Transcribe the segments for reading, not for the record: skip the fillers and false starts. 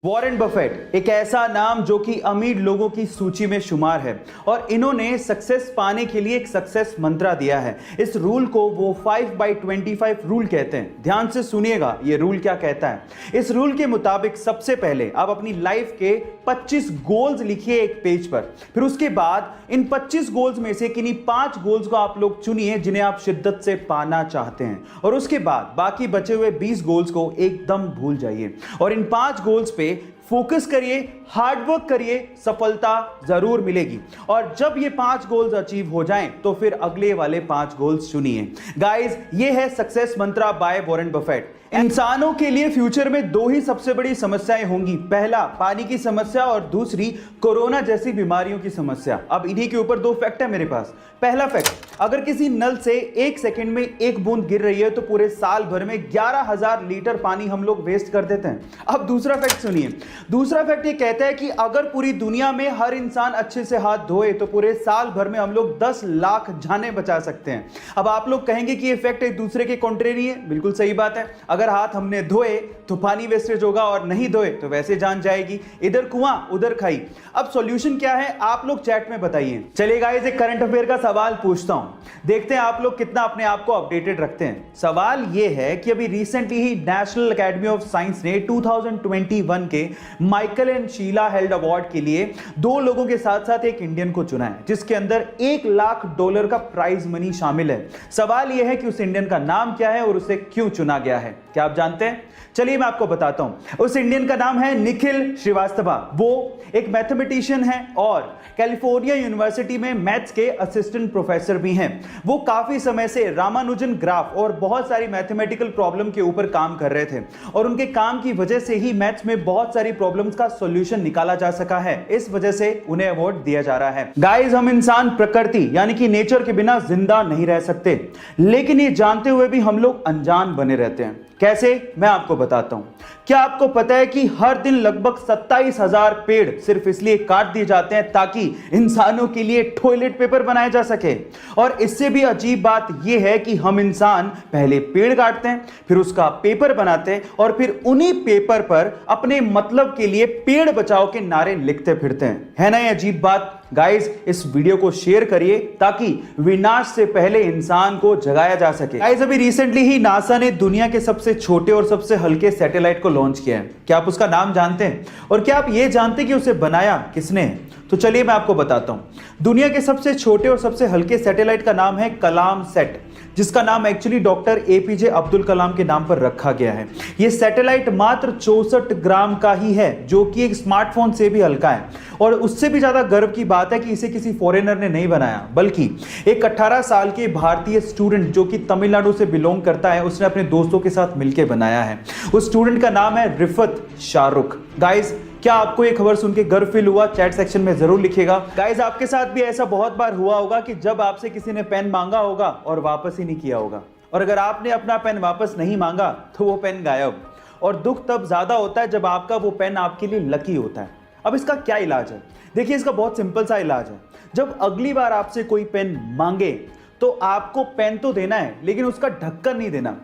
Warren Buffett एक ऐसा नाम जो कि अमीर लोगों की सूची में शुमार है और इन्होंने सक्सेस पाने के लिए एक सक्सेस मंत्रा दिया है। इस रूल को वो 5/25 रूल कहते हैं। ध्यान से सुनिएगा ये रूल क्या कहता है। इस रूल के मुताबिक सबसे पहले आप अपनी लाइफ के 25 गोल्स लिखिए एक पेज पर। फिर उसके बाद इन 25 गोल्स में से किन्हीं 5 गोल्स को आप लोग चुनिए जिन्हें आप शिद्दत से पाना चाहते हैं और उसके बाद बाकी बचे हुए 20 गोल्स को एकदम भूल जाइए और इन 5 गोल्स पे फोकस करिए, हार्डवर्क करिए, सफलता जरूर मिलेगी। और जब ये 5 गोल्स अचीव हो जाएं तो फिर अगले वाले 5 गोल्स चुनिए। गाइस, ये है success Mantra by Warren Buffett. इंसानों के लिए फ्यूचर में 2 ही सबसे बड़ी समस्याएं होंगी। पहला पानी की समस्या और दूसरी कोरोना जैसी बीमारियों की समस्या। अब इन्हीं के ऊपर 2 फैक्ट है मेरे पास। पहला फैक्ट, अगर किसी नल से 1 सेकंड में 1 बूंद गिर रही है तो पूरे साल भर में 11,000 लीटर पानी हम लोग वेस्ट कर देते हैं। अब दूसरा फैक्ट सुनिए। दूसरा फैक्ट ये कहता है कि अगर पूरी दुनिया में हर इंसान अच्छे से हाथ धोए तो पूरे साल भर में हम लोग 10 लाख जानें बचा सकते हैं। अब आप लोग कहेंगे कि ये फैक्ट एक दूसरे के कॉन्ट्रेरी है। बिल्कुल सही बात है। अगर हाथ हमने धोए तो पानी वेस्टेज होगा और नहीं धोए तो वैसे जान जाएगी। इधर कुआं उधर खाई। अब सॉल्यूशन क्या है आप लोग चैट में बताइए। चलिए गाइस, एक करंट अफेयर का सवाल पूछता हूं, देखते हैं आप लोग कितना अपने आप को अपडेटेड रखते हैं। सवाल यह है कि अभी रिसेंटली ही नेशनल एकेडमी ऑफ साइंस ने 2021 के Michael and Sheila Held Award के लिए 2 लोगों के साथ साथ एक इंडियन को चुना है जिसके अंदर $1 लाख का प्राइज मनी शामिल है। सवाल यह है कि उस इंडियन का नाम क्या है और उसे क्यों चुना गया है। क्या आप जानते हैं? चलिए मैं आपको बताता हूं। उस इंडियन का नाम है निखिल श्रीवास्तवा। वो एक मैथमेटिशियन है और कैलिफोर्निया यूनिवर्सिटी में मैथ्स के असिस्टेंट प्रोफेसर भी हैं। वो काफी समय से रामानुजन ग्राफ और बहुत सारी मैथमेटिकल प्रॉब्लम के ऊपर काम कर रहे थे और उनके काम की वजह से ही मैथ्स में बहुत सारी प्रॉब्लम्स का सॉल्यूशन निकाला जा सका है। इस वजह से उन्हें अवार्ड दिया जा रहा है। गाइस, हम इंसान प्रकृति यानी कि नेचर के बिना जिंदा नहीं रह सकते, लेकिन ये जानते हुए भी हम लोग अनजान बने रहते हैं। कैसे? मैं आपको बताता हूं। क्या आपको पता है कि हर दिन लगभग 27,000 पेड़ सिर्फ इसलिए काट दिए जाते हैं ताकि इंसानों के लिए टॉयलेट पेपर बनाया जा सके? और इससे भी अजीब बात यह है कि हम इंसान पहले पेड़ काटते हैं, फिर उसका पेपर बनाते हैं और फिर उन्हीं पेपर पर अपने मतलब के लिए पेड़ बचाओ के नारे लिखते फिरते हैं। है ना ये अजीब बात? गाइस, इस वीडियो को शेयर करिए ताकि विनाश से पहले इंसान को जगाया जा सके। गाइस, अभी रिसेंटली ही नासा ने दुनिया के सबसे छोटे और सबसे हल्के सैटेलाइट को लॉन्च किया है। क्या आप उसका नाम जानते हैं? और क्या आप यह जानते हैं कि उसे बनाया किसने है? तो चलिए मैं आपको बताता हूं। दुनिया के सबसे छोटे और सबसे हल्के सैटेलाइट का नाम है कलाम सेट, जिसका नाम actually doctor APJ Abdul Kalam के नाम पर रखा गया है। यह सैटेलाइट मात्र 64 ग्राम का ही है, जो कि एक स्मार्टफोन से भी हल्का है। और उससे भी ज्यादा गर्व की बात है कि इसे किसी फॉरेनर ने नहीं बनाया, बल्कि एक 18 साल के भारतीय स्टूडेंट जो कि तमिलनाडु से बिलोंग करता है, उसने अपने दोस्तों के साथ मिलकर बनाया है। उस स्टूडेंट का नाम है रिफत शाहरुख। गाइस, क्या आपको ये खबर सुन के गर्व फील हुआ? चैट सेक्शन में जरूर लिखिएगा। गाइस, आपके साथ भी ऐसा बहुत बार हुआ होगा कि जब आपसे किसी ने पेन मांगा होगा और वापस ही नहीं किया होगा, और अगर आपने अपना पेन वापस नहीं मांगा तो वो पेन गायब। और दुख तब ज्यादा होता है जब आपका वो पेन आपके लिए लकी होता है। अब इसका क्या इलाज है? देखिए, इसका बहुत सिंपल सा इलाज है। जब अगली बार आपसे कोई पेन मांगे तो आपको पेन तो देना है, लेकिन उसका ढक्कन नहीं देना।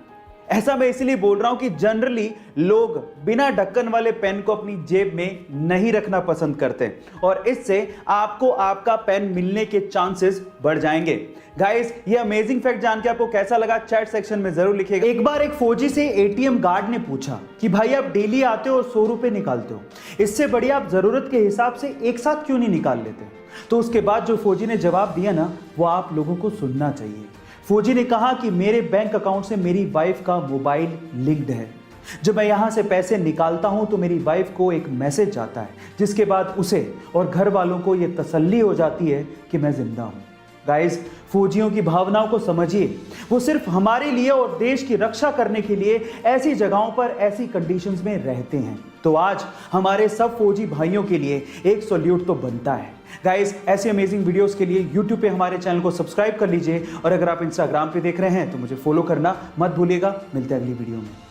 ऐसा मैं इसलिए बोल रहा हूं कि जनरली लोग बिना ढक्कन वाले पेन को अपनी जेब में नहीं रखना पसंद करते और इससे आपको आपका पेन मिलने के चांसेस बढ़ जाएंगे। गाइस, ये अमेजिंग फैक्ट जान के आपको कैसा लगा? चैट सेक्शन में जरूर लिखिएगा। एक बार एक फौजी से ATM गार्ड ने पूछा कि भाई, आप डेली आते हो और 100 रुपए निकालते हो, इससे बढ़िया आप जरूरत के हिसाब से एक साथ क्यों नहीं निकाल लेते? तो उसके बाद जो फौजी ने जवाब दिया ना, वो आप लोगों को सुनना चाहिए। फौजी ने कहा कि मेरे बैंक अकाउंट से मेरी वाइफ का मोबाइल लिंक्ड है। जब मैं यहां से पैसे निकालता हूं तो मेरी वाइफ को एक मैसेज आता है, जिसके बाद उसे और घर वालों को यह तसल्ली हो जाती है कि मैं जिंदा हूं। गाइस, फौजियों की भावनाओं को समझिए। वो सिर्फ हमारे लिए और देश की रक्षा करने के लिए ऐसी जगहों पर ऐसी कंडीशंस में रहते हैं। तो आज हमारे सब फौजी भाइयों के लिए एक सैल्यूट तो बनता है। गाइस, ऐसी अमेजिंग वीडियोस के लिए YouTube पे हमारे चैनल को सब्सक्राइब कर लीजिए और अगर आप Instagram पे देख रहे हैं तो मुझे फॉलो करना मत भूलिएगा। मिलते हैं अगली वीडियो में।